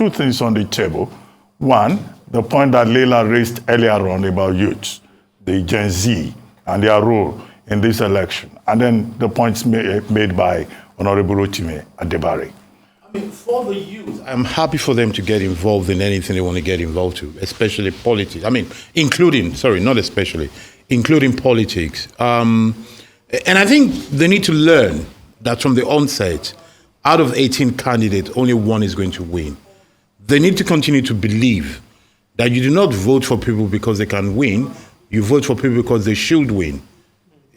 two things on the table. One, the point that Leila raised earlier on about youth, the Gen Z, and their role in this election. And then the points made by Honorable Rotimi Adebare. I mean, for the youth, I'm happy for them to get involved in anything they want to get involved to, especially politics. I mean, including politics. And I think they need to learn that from the onset, out of 18 candidates, only one is going to win. They need to continue to believe that you do not vote for people because they can win. You vote for people because they should win.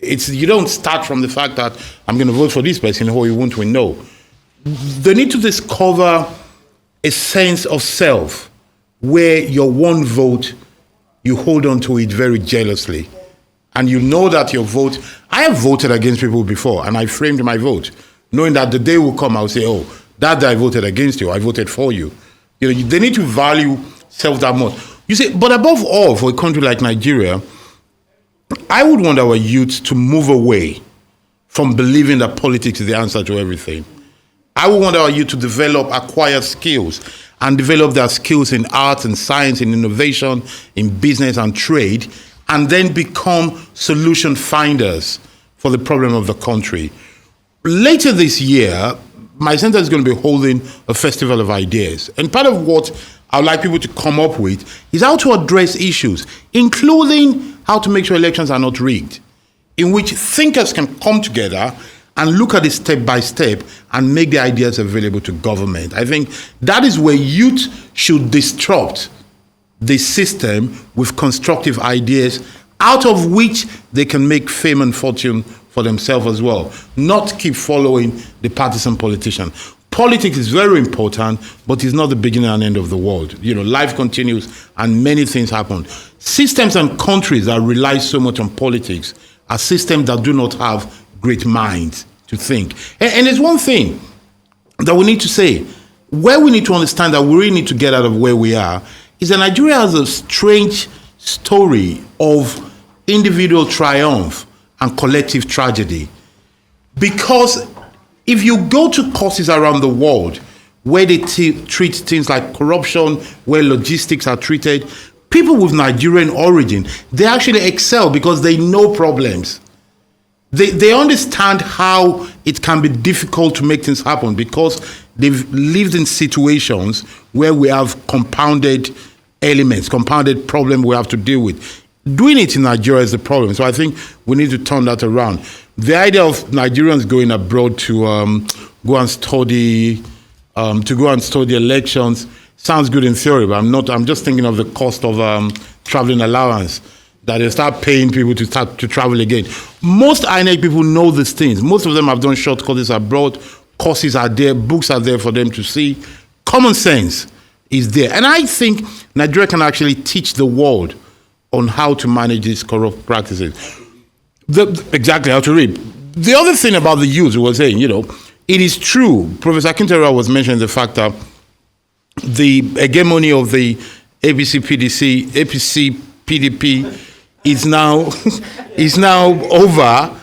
You don't start from the fact that I'm going to vote for this person or he won't win. No. They need to discover a sense of self where your one vote, you hold on to it very jealously. And you know that your vote, I have voted against people before and I framed my vote, knowing that the day will come, I'll say, oh, that day I voted against you, I voted for you. You know, they need to value self that much. You see, but above all, for a country like Nigeria, I would want our youth to move away from believing that politics is the answer to everything. I would want our youth to acquire skills, and develop their skills in art and science, in innovation, in business and trade, and then become solution finders for the problem of the country. Later this year, my center is going to be holding a festival of ideas. And part of what I would like people to come up with is how to address issues, including how to make sure elections are not rigged, in which thinkers can come together and look at it step by step and make the ideas available to government. I think that is where youth should disrupt the system with constructive ideas, out of which they can make fame and fortune for themselves as well, not keep following the partisan politician. Politics is very important, but it's not the beginning and end of the world. You know, life continues and many things happen. Systems and countries that rely so much on politics are systems that do not have great minds to think. And there's one thing that we need to say, where we need to understand that we really need to get out of where we are, is that Nigeria has a strange story of individual triumph and collective tragedy. Because if you go to courses around the world where they treat things like corruption, where logistics are treated, people with Nigerian origin, they actually excel because they know problems. They understand how it can be difficult to make things happen because they've lived in situations where we have compounded elements, compounded problem we have to deal with. Doing it in Nigeria is the problem. So I think we need to turn that around. The idea of Nigerians going abroad to go and study elections sounds good in theory, but I'm just thinking of the cost of traveling allowance, that they start paying people to start to travel again. Most INEC people know these things. Most of them have done short courses abroad. Courses are there, books are there for them to see. Common sense is there. And I think Nigeria can actually teach the world on how to manage these corrupt practices. Exactly how to read. The other thing about the youth, we were saying, you know, it is true. Professor Akintera was mentioning the fact that the hegemony of the APC PDP is now over.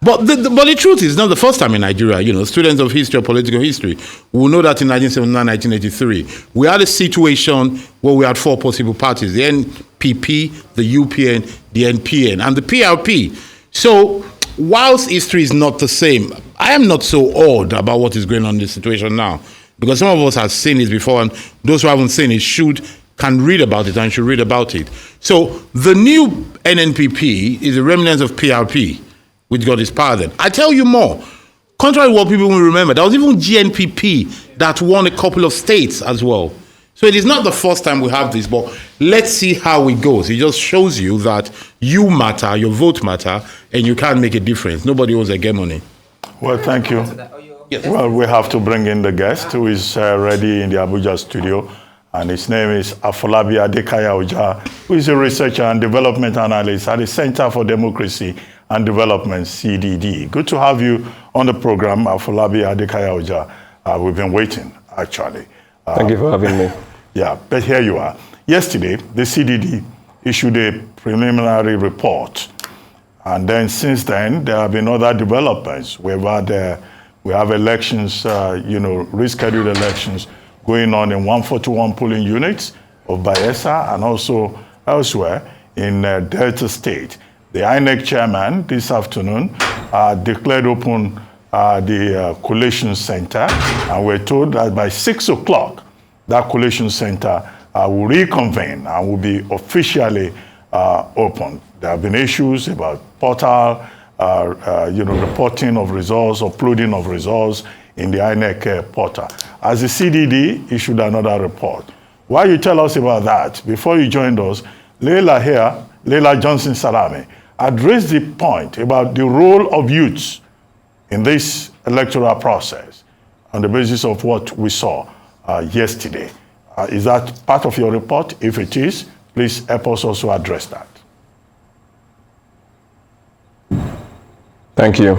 But the truth is, not the first time in Nigeria. You know, students of history or political history will know that in 1979, 1983, we had a situation where we had four possible parties: the NPP, the UPN, the NPN, and the PRP. So, whilst history is not the same, I am not so awed about what is going on in this situation now, because some of us have seen it before, and those who haven't seen it can read about it and should read about it. So, the new NNPP is a remnant of PRP, which got its power then. I tell you more. Contrary to what people will remember, there was even GNPP that won a couple of states as well. So it is not the first time we have this, but let's see how it goes. It just shows you that you matter, your vote matter, and you can make a difference. Nobody owns hegemony. Well, thank you. Yes. Well, we have to bring in the guest who is ready in the Abuja studio, and his name is Afolabi Adekaya Oja, who is a researcher and development analyst at the Center for Democracy and Development, CDD. Good to have you on the program, Afolabi Adekaya Oja. We've been waiting, actually. Thank you for having me. Yeah, but here you are. Yesterday, the CDD issued a preliminary report. And then since then, there have been other developments. We have elections, rescheduled elections going on in 141 polling units of Bayelsa and also elsewhere in Delta State. The INEC chairman this afternoon declared open the collation center, and we're told that by 6 o'clock, that collation center will reconvene and will be officially open. There have been issues about portal, reporting of results, uploading of results in the INEC portal. As the CDD issued another report. While you tell us about that, before you joined us, Leila Johnson Salami, addressed the point about the role of youths in this electoral process on the basis of what we saw yesterday. Is that part of your report? If it is, please help us also address that. Thank you.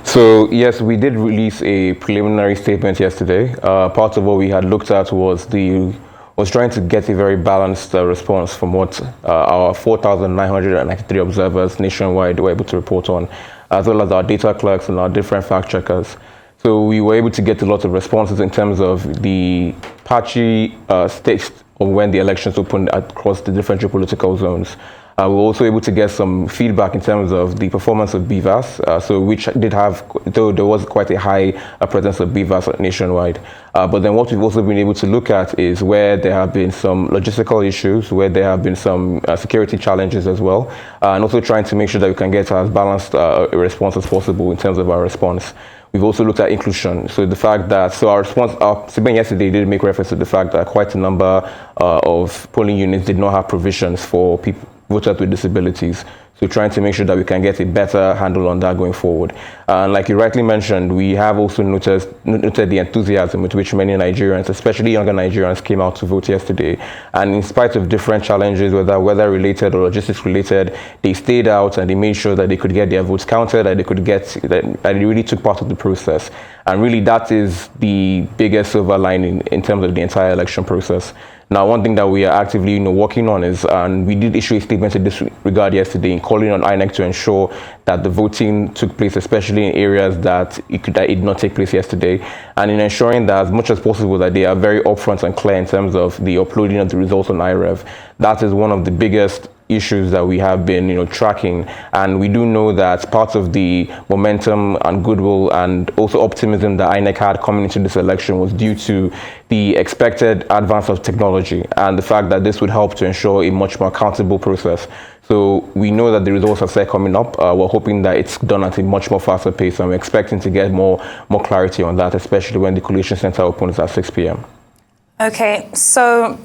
So yes, we did release a preliminary statement yesterday. Part of what we had looked at was trying to get a very balanced response from what our 4,993 observers nationwide were able to report on, as well as our data clerks and our different fact checkers. So we were able to get a lot of responses in terms of the patchy states of when the elections opened across the different geopolitical zones. We were also able to get some feedback in terms of the performance of BVAS, which did have, though there was quite a high presence of BVAS nationwide. But then what we've also been able to look at is where there have been some logistical issues, where there have been some security challenges as well, and also trying to make sure that we can get as balanced a response as possible in terms of our response. We've also looked at inclusion. So the fact that, our response, our statement yesterday did make reference to the fact that quite a number of polling units did not have provisions for voters with disabilities. So trying to make sure that we can get a better handle on that going forward. And like you rightly mentioned, we have also noted the enthusiasm with which many Nigerians, especially younger Nigerians, came out to vote yesterday. And in spite of different challenges, whether weather-related or logistics-related, they stayed out and they made sure that they could get their votes counted, that they really took part of the process. And really that is the biggest silver lining in terms of the entire election process. Now, one thing that we are actively working on is, and we did issue a statement in this regard yesterday, in calling on INEC to ensure that the voting took place, especially in areas that it did not take place yesterday, and in ensuring that as much as possible that they are very upfront and clear in terms of the uploading of the results on IREV. That is one of the biggest issues that we have been tracking, and we do know that part of the momentum and goodwill and also optimism that INEC had coming into this election was due to the expected advance of technology and the fact that this would help to ensure a much more accountable process. So we know that the results are set coming up. We're hoping that it's done at a much more faster pace, and we're expecting to get more clarity on that, especially when the collation center opens at 6 p.m. Okay, so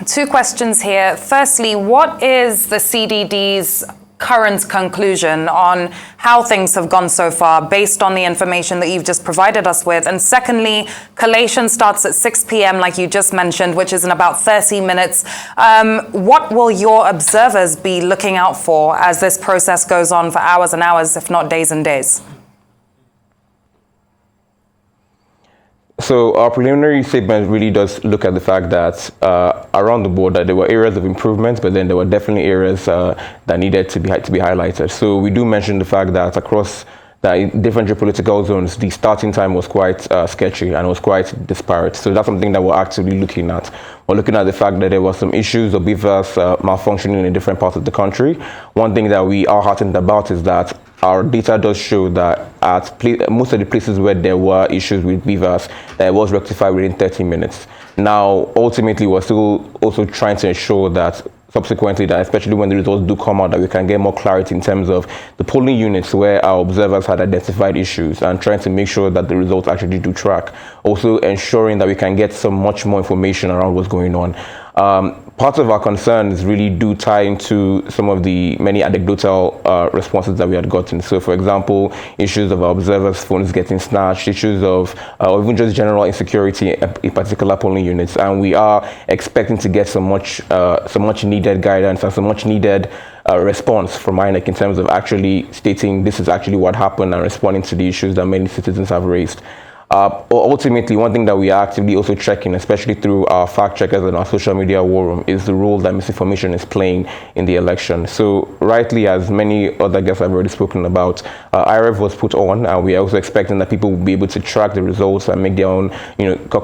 two questions here. Firstly, what is the CDD's current conclusion on how things have gone so far based on the information that you've just provided us with? And secondly, collation starts at 6 p.m. like you just mentioned, which is in about 30 minutes. What will your observers be looking out for as this process goes on for hours and hours, if not days and days? So our preliminary statement really does look at the fact that around the board that there were areas of improvement, but then there were definitely areas that needed to be highlighted. So we do mention the fact that across the different geopolitical zones, the starting time was quite sketchy and was quite disparate. So that's something that we're actively looking at. We're looking at the fact that there were some issues of BVAS malfunctioning in different parts of the country. One thing that we are heartened about is that our data does show that at most of the places where there were issues with BVAS, that it was rectified within 30 minutes. Now, ultimately, we're still also trying to ensure that subsequently, that especially when the results do come out, that we can get more clarity in terms of the polling units where our observers had identified issues, and trying to make sure that the results actually do track. Also ensuring that we can get much more information around what's going on. Part of our concerns really do tie into some of the many anecdotal responses that we had gotten. So, for example, issues of our observers' phones getting snatched, issues of or even just general insecurity in particular polling units. And we are expecting to get some much needed guidance and some much needed response from INEC in terms of actually stating this is actually what happened and responding to the issues that many citizens have raised. Ultimately, one thing that we are actively also checking, especially through our fact checkers and our social media war room, is the role that misinformation is playing in the election. So rightly, as many other guests have already spoken about, IREV was put on, and we are also expecting that people will be able to track the results and make their own,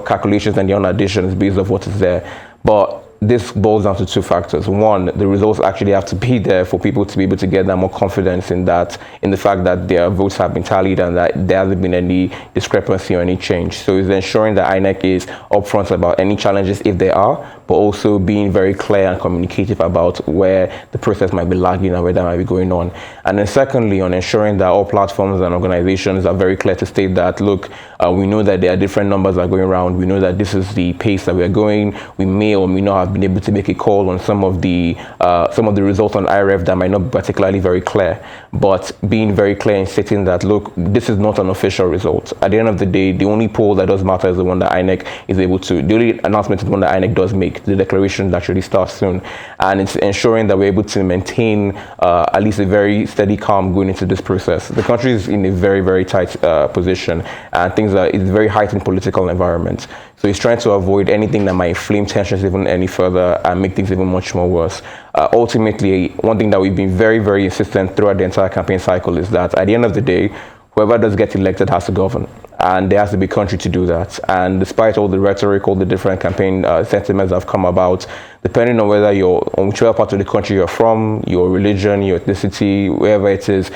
calculations and their own additions based on what is there. But this boils down to two factors. One, the results actually have to be there for people to be able to get that more confidence in the fact that their votes have been tallied and that there hasn't been any discrepancy or any change. So it's ensuring that INEC is upfront about any challenges if there are, but also being very clear and communicative about where the process might be lagging and where that might be going on. And then secondly, on ensuring that all platforms and organizations are very clear to state that, look, we know that there are different numbers that are going around. We know that this is the pace that we are going. We may or may not have been able to make a call on some of the results on IREF that might not be particularly very clear, but being very clear in stating that, look, this is not an official result. At the end of the day, the only poll that does matter is the one that INEC is able to, the only announcement is the one that INEC does make. The declaration that actually starts soon, and it's ensuring that we're able to maintain at least a very steady calm going into this process. The country is in a very, very tight position, and it's a very heightened political environment. So he's trying to avoid anything that might inflame tensions even any further and make things even much more worse. Ultimately, one thing that we've been very, very insistent throughout the entire campaign cycle is that at the end of the day, whoever does get elected has to govern, and there has to be country to do that. And despite all the rhetoric, all the different campaign sentiments that have come about, depending on whether you're on whichever part of the country you're from, your religion, your ethnicity, wherever it is,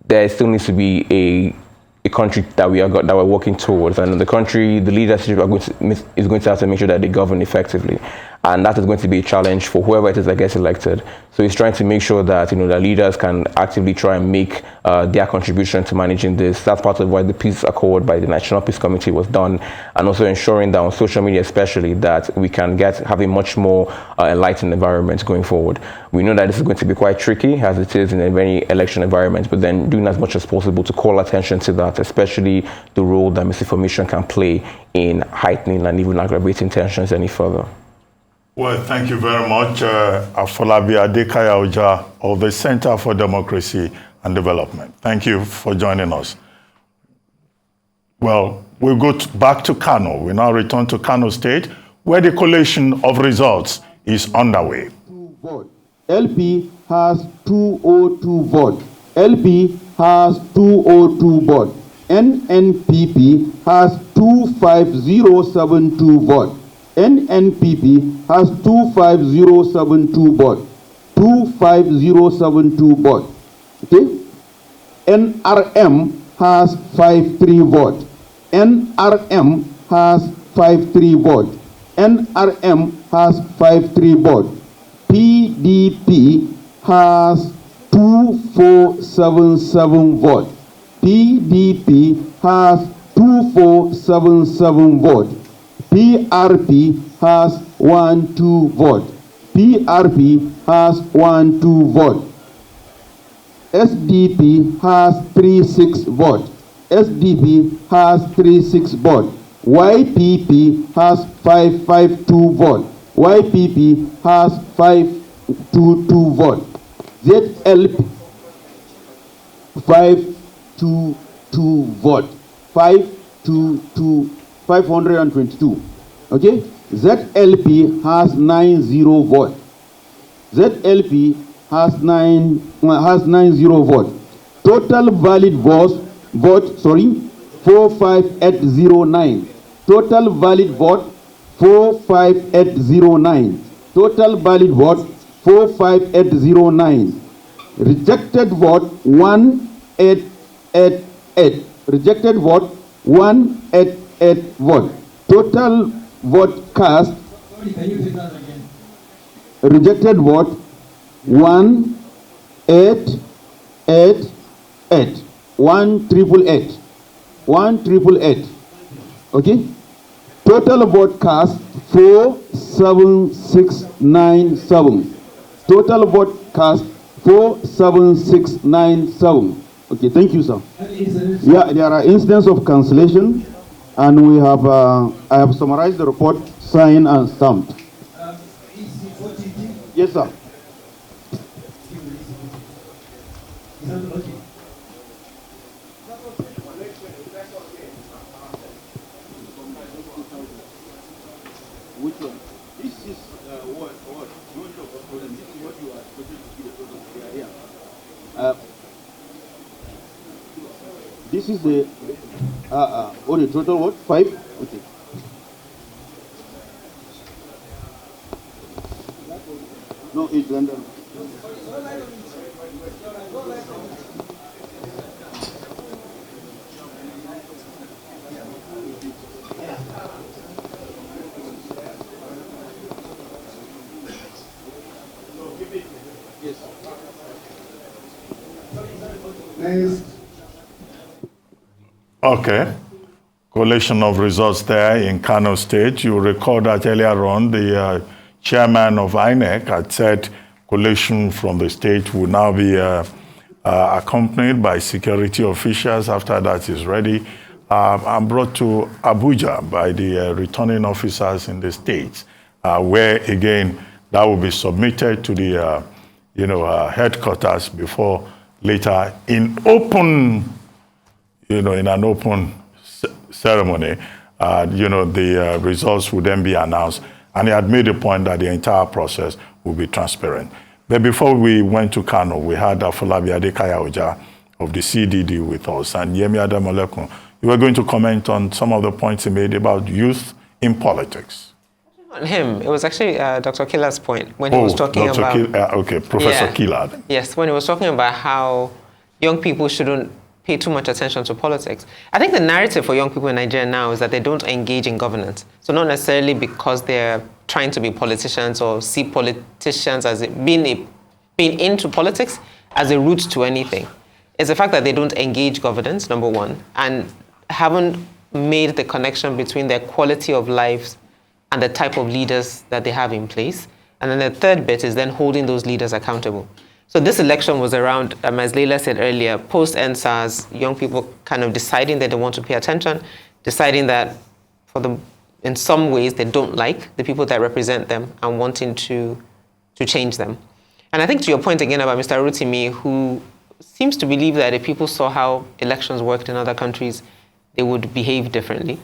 there still needs to be a country that we're working towards, and the country, the leadership is going to have to make sure that they govern effectively, and that is going to be a challenge for whoever it is that gets elected. So he's trying to make sure that the leaders can actively try and make their contribution to managing this. That's part of why the Peace Accord by the National Peace Committee was done, and also ensuring that on social media especially that we can have a much more enlightened environment going forward. We know that this is going to be quite tricky as it is in any election environment, but then doing as much as possible to call attention to that, especially the role that misinformation can play in heightening and even aggravating tensions any further. Well, thank you very much, Afolabi Adekaya Oja of the Center for Democracy and Development. Thank you for joining us. Well, we'll go back to Kano. We now return to Kano State, where the collation of results is underway. LP has 202 votes. LP has 202 votes. NNPP has 25072 votes. NNPP has 25072 votes. 25072 votes. Okay? NRM has 53 votes. NRM has 53 votes. NRM has 53 votes. PDP has 2477 votes. PDP has 2477 votes. PRP has 12 votes. PRP has 12 votes. SDP has 36 votes. SDP has 36 votes. YPP has 552 votes. YPP has 522 votes. ZLP 522 votes. 522. Okay? ZLP has 90 votes. ZLP has 90 votes. Total valid vote 45809. Total valid vote 45809. Total valid vote 45809. Rejected vote 1888. Rejected vote 188 vote. Total vote cast. Sorry, can you say that again? Rejected vote 1888. 1888. 1888. Okay? Total vote cast 47697. Total vote cast 47697. Okay, thank you, sir. Yeah, there are instances of cancellation, and we have I have summarized the report, signed and stamped. Yes, sir. one. This is what you want to talk about. This is what you are supposed to see the total area. This is the what the total what? 5? Okay. No, it's random. Next. Okay. Collation of results there in Kano State. You recall that earlier on, the chairman of INEC had said collation from the state will now be accompanied by security officials after that is ready and brought to Abuja by the returning officers in the states, where again that will be submitted to the headquarters before later in open, in an open ceremony, the results will then be announced. And he had made a point that the entire process will be transparent. But before we went to Kano, we had Afolabi Adekaya of the CDD with us, and Yemi Adamolekun. You were going to comment on some of the points he made about youth in politics. On him, it was actually Dr. Kila's point when he was talking about... Professor Kila. Yes, when he was talking about how young people shouldn't pay too much attention to politics. I think the narrative for young people in Nigeria now is that they don't engage in governance. So not necessarily because they're trying to be politicians or see politicians as being into politics as a route to anything. It's the fact that they don't engage governance, number one, and haven't made the connection between their quality of lives and the type of leaders that they have in place. And then the third bit is then holding those leaders accountable. So this election was around, as Leila said earlier, post-EndSARS, young people kind of deciding that they want to pay attention, deciding that in some ways they don't like the people that represent them and wanting to change them. And I think to your point again about Mr. Rotimi, who seems to believe that if people saw how elections worked in other countries, they would behave differently.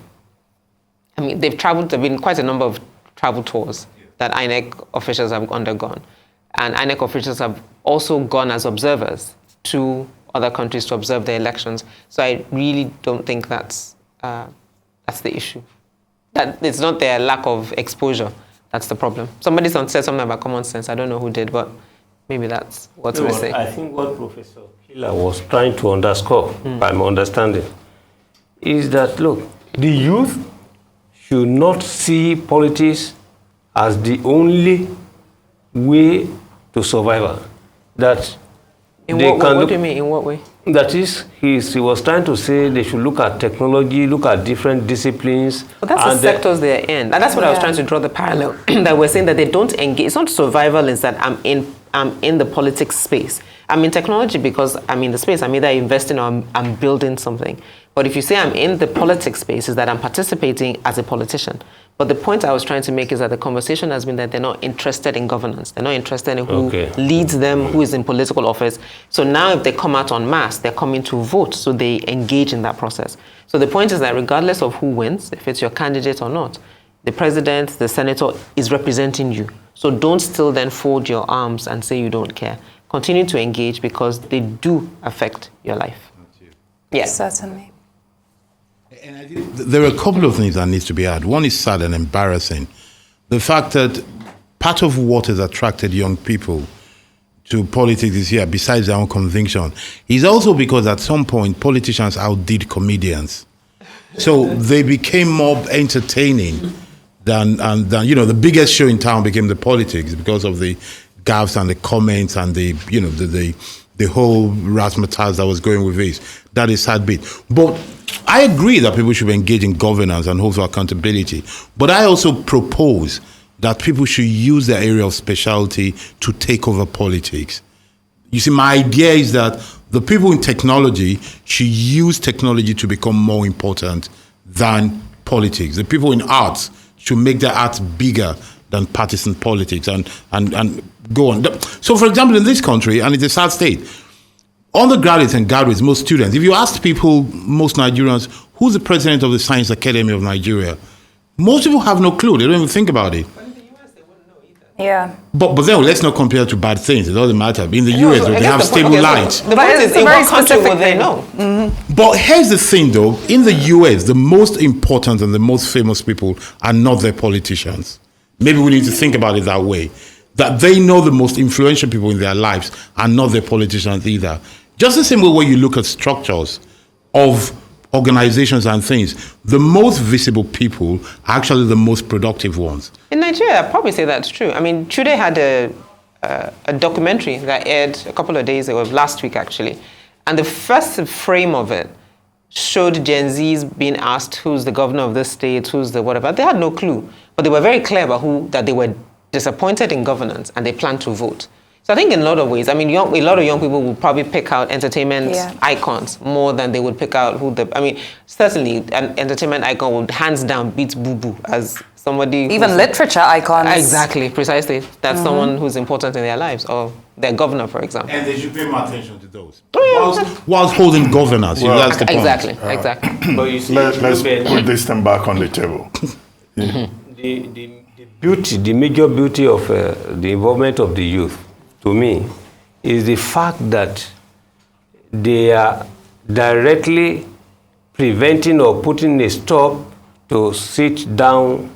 I mean, there have been quite a number of travel tours that INEC officials have undergone. And INEC officials have also gone as observers to other countries to observe the elections. So I really don't think that's the issue. That it's not their lack of exposure that's the problem. Somebody said something about common sense. I don't know who did, but maybe that's what we're saying. I think what Professor Kila was trying to underscore, by my understanding, is that, look, the youth should not see politics as the only way to survival. That what do you mean, in what way? That is, he was trying to say they should look at technology, look at different disciplines. But that's the sectors they're in. And that's what I was trying to draw the parallel, that we're saying that they don't engage. It's not survival, it's that I'm in the politics space. I'm in technology because I'm in the space. I'm either investing or I'm building something. But if you say I'm in the politics space, is that I'm participating as a politician. But the point I was trying to make is that the conversation has been that they're not interested in governance. They're not interested in who leads them, who is in political office. So now if they come out en masse, they're coming to vote. So they engage in that process. So the point is that regardless of who wins, if it's your candidate or not, the president, the senator is representing you. So don't still then fold your arms and say you don't care. Continue to engage because they do affect your life. Yes, certainly. And I think there are a couple of things that needs to be added. One is sad and embarrassing. The fact that part of what has attracted young people to politics this year, besides their own conviction, is also because at some point politicians outdid comedians. So they became more entertaining than the biggest show in town became the politics because of the gaffes and the comments and the whole razzmatazz that was going with this. That is sad bit. But I agree that people should engage in governance and hold for accountability. But I also propose that people should use their area of specialty to take over politics. You see, my idea is that the people in technology should use technology to become more important than politics. The people in arts should make their arts bigger than partisan politics and go on. So, for example, in this country, and it's a sad state, undergraduates and graduates, most students, if you ask people, most Nigerians, who's the president of the Science Academy of Nigeria, most people have no clue. They don't even think about it. Yeah. But then let's not compare to bad things. It doesn't matter. In the US, I they guess have the stable point- okay, light. so the point But is, it's a in very what country specific will they thing. know? But here's the thing, though. In the US, the most important and the most famous people are not their politicians. Maybe we need to think about it that way. That they know the most influential people in their lives are not their politicians either. Just the same way when you look at structures of organizations and things, the most visible people are actually the most productive ones. In Nigeria, I'd probably say that's true. I mean, Chude had a documentary that aired a couple of days ago, last week actually, and the first frame of it showed Gen Zs being asked who's the governor of this state, who's the whatever. They had no clue, but they were very clear about that they were disappointed in governance and they planned to vote. So I think in a lot of ways, I mean, a lot of young people will probably pick out entertainment icons more than they would pick out certainly an entertainment icon would hands down beat Boo Boo as somebody. Even literature icons. Exactly, precisely. That's someone who's important in their lives, or their governor, for example. And they should pay more attention to those. Whilst holding governance, that's the point. Exactly. But you see, Let's put this thing back on the table. the major beauty of the involvement of the youth, to me, is the fact that they are directly preventing or putting a stop to sit down,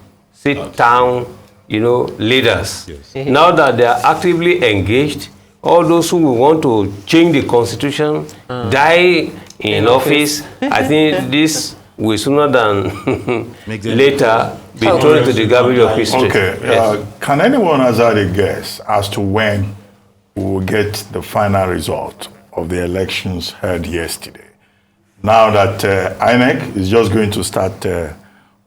leaders. Yes. Now that they are actively engaged, all those who want to change the constitution, die in office, I think this will sooner than later be thrown into the garbage of history. Okay. Yes. Can anyone hazard a guess as to when we will get the final result of the elections held yesterday? Now that INEC is just going to start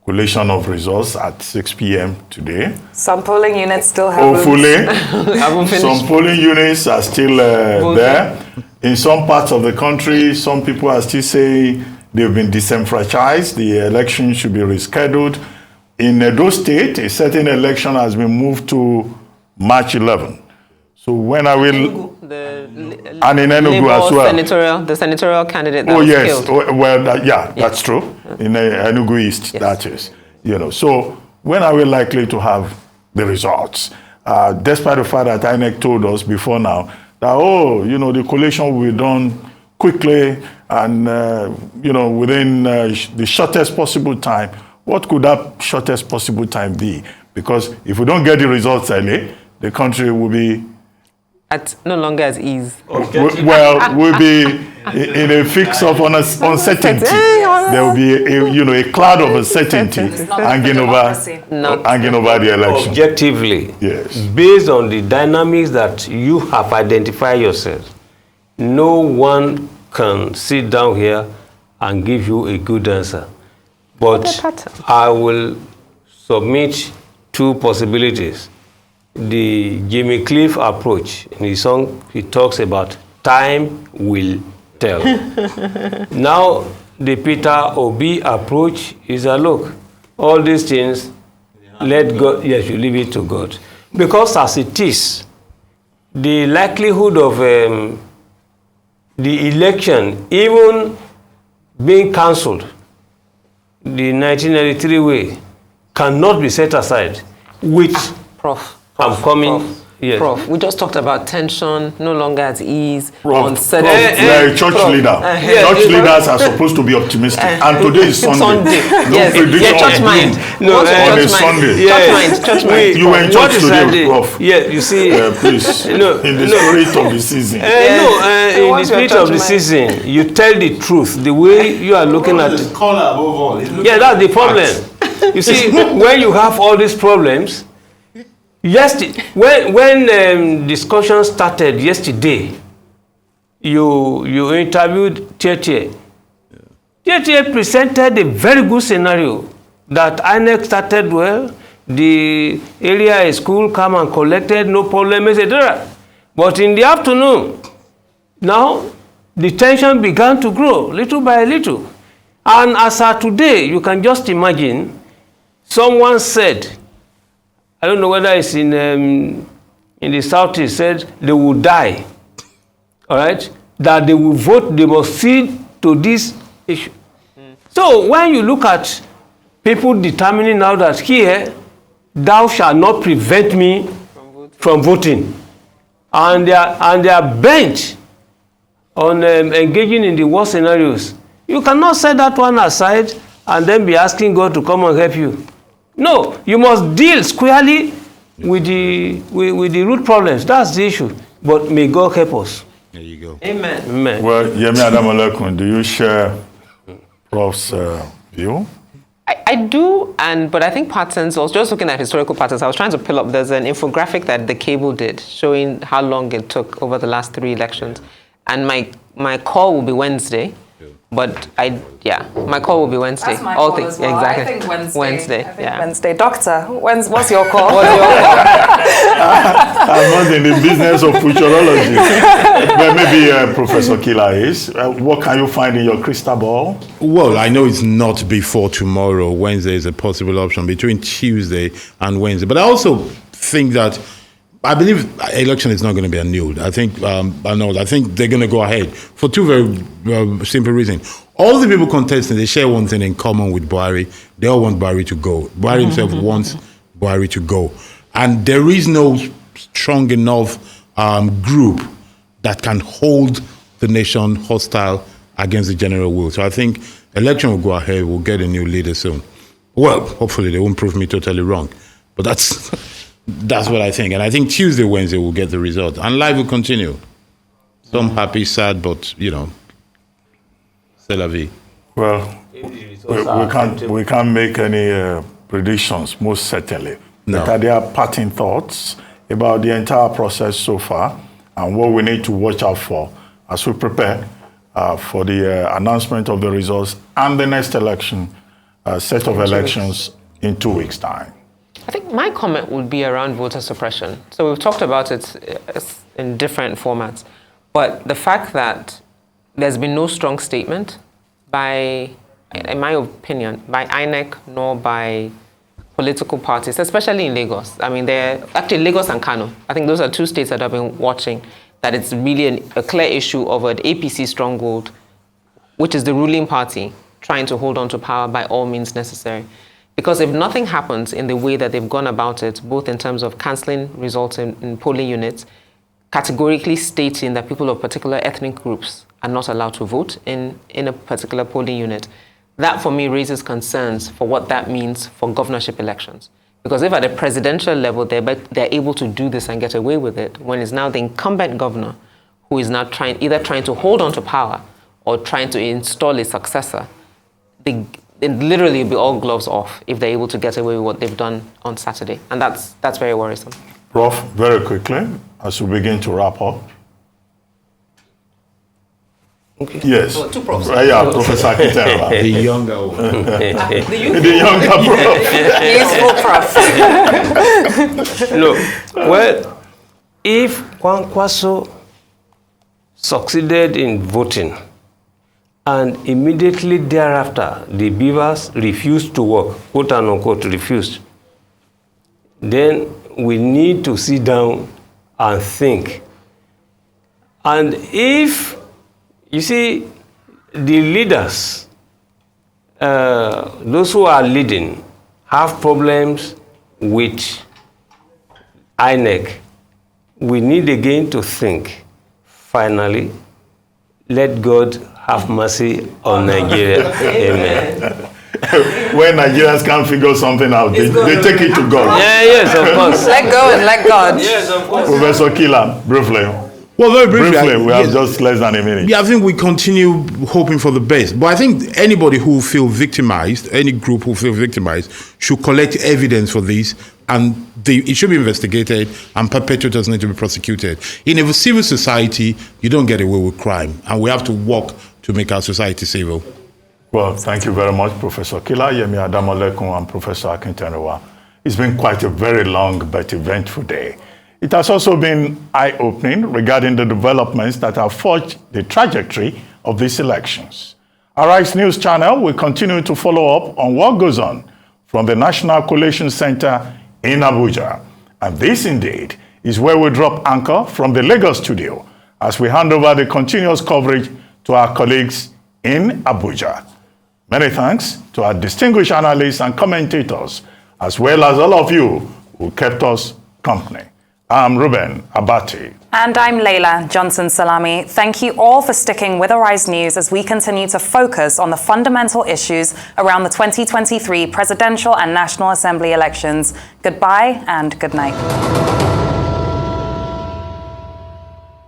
collation of results at 6 p.m. today. Some polling units still have Hopefully, Haven't finished. some polling units are still there. In some parts of the country, some people are still saying they've been disenfranchised. The election should be rescheduled. In Edo State, a certain election has been moved to March 11. So when I will... And in Enugu as well. The senatorial candidate that Oh was yes, killed. That's true. In Enugu East, that is. So when are we likely to have the results? Despite the fact that INEC told us before now that the collation will be done quickly and within the shortest possible time. What could that shortest possible time be? Because if we don't get the results early, the country will be No longer at ease. we'll be in a fix of uncertainty. There will be a cloud of uncertainty hanging over the election. Objectively, Yes. based on the dynamics that you have identified yourself, no one can sit down here and give you a good answer. But I will submit two possibilities. The Jimmy Cliff approach. In his song, he talks about time will tell. Now, the Peter Obi approach is look, all these things, let God, yes, you leave it to God. Because as it is, the likelihood of the election even being cancelled, the 1993 way, cannot be set aside with Prof. I'm coming. Yes. Prof, we just talked about tension, no longer at ease, Prof, uncertainty. you are a church leader. Church leaders are supposed to be optimistic. And today is Sunday. Yes, church mind. No, on a Sunday. Church mind. You were in church today, Prof. Yeah, you see. Please, in the spirit of the season. In the spirit of the season, you tell the truth. The way you are looking at it. Yeah, that's the problem. You see, when you have all these problems, when discussion started yesterday, you interviewed Tietie. Tietie presented a very good scenario that INEC started well, the area is cool, come and collected, no problem, etc. But in the afternoon, now the tension began to grow little by little. And as of today, you can just imagine, someone said, I don't know whether it's in the southeast, said they will die, all right? That they will vote, they must cede to this issue. So when you look at people determining now that here, thou shalt not prevent me from voting, and they are bent on engaging in the worst scenarios. You cannot set that one aside and then be asking God to come and help you. No, you must deal squarely with the root problems. That's the issue. But may God help us. There you go. Amen. Amen. Well, Yemi Adamolekun, do you share Prof's view? I do, but I think patterns, I was just looking at historical patterns. I was trying to pull up, there's an infographic that the cable did showing how long it took over the last 3 elections. And my call will be Wednesday. But my call will be Wednesday. That's my call as well. Exactly. I think Wednesday. Wednesday. Wednesday. Doctor, what's your call? I'm not in the business of futurology. But maybe Professor Kila is. What can you find in your crystal ball? Well, I know it's not before tomorrow. Wednesday is a possible option between Tuesday and Wednesday. But I also think that I believe election is not going to be annulled. I think they're going to go ahead for 2 very simple reasons. All the people contesting, they share one thing in common with Buhari. They all want Buhari to go. Buhari himself wants Buhari to go. And there is no strong enough group that can hold the nation hostile against the general will. So I think election will go ahead. We'll get a new leader soon. Well, hopefully they won't prove me totally wrong. But that's what I think. And I think Tuesday, Wednesday, we'll get the result. And life will continue. Some happy, sad, but, c'est la vie. Well, we can't make any predictions, most certainly. No. But are there parting thoughts about the entire process so far and what we need to watch out for as we prepare for the announcement of the results and the next election, set of elections in 2 weeks' time? I think my comment would be around voter suppression. So we've talked about it in different formats. But the fact that there's been no strong statement by, in my opinion, by INEC nor by political parties, especially in Lagos. I mean, they're actually Lagos and Kano. I think those are 2 states that I've been watching, that it's really a clear issue of an APC stronghold, which is the ruling party trying to hold on to power by all means necessary. Because if nothing happens in the way that they've gone about it, both in terms of cancelling results in polling units, categorically stating that people of particular ethnic groups are not allowed to vote in a particular polling unit, that for me raises concerns for what that means for governorship elections. Because if at a presidential level they're able to do this and get away with it, when it's now the incumbent governor who is now either trying to hold on to power or trying to install a successor, it literally will be all gloves off if they're able to get away with what they've done on Saturday. And that's very worrisome. Prof, very quickly, as we begin to wrap up. Okay. Yes. So 2 profs. Professor Akitenwa. The younger one. The younger prof. Useful prof. No. Well, if Kwankwaso succeeded in voting and immediately thereafter the beavers refused to work, quote and unquote refused, then we need to sit down and think. And if, you see, the leaders, those who are leading, have problems with INEC, we need again to think, finally, let God have mercy on Nigeria. Amen. When Nigerians can't figure something out, they take it to God. Yeah, yes, of course. Let go and let God. Yes, of course. Professor Kila, briefly. Well, very briefly. We have just less than a minute. Yeah, I think we continue hoping for the best. But I think anybody who feel victimized, any group who feel victimized, should collect evidence for this, and it should be investigated, and perpetrators need to be prosecuted. In a civil society, you don't get away with crime, and we have to work to make our society civil. Well, thank you very much, Professor Kila, Yemi Adamolekun, and Professor Akintonewa. It's been quite a very long but eventful day. It has also been eye-opening regarding the developments that have forged the trajectory of these elections. Our Rice News channel will continue to follow up on what goes on from the National Collation Center in Abuja. And this indeed is where we drop anchor from the Lagos studio as we hand over the continuous coverage to our colleagues in Abuja. Many thanks to our distinguished analysts and commentators, as well as all of you who kept us company. I'm Ruben Abati. And I'm Leila Johnson Salami. Thank you all for sticking with Arise News as we continue to focus on the fundamental issues around the 2023 presidential and National Assembly elections. Goodbye and good night.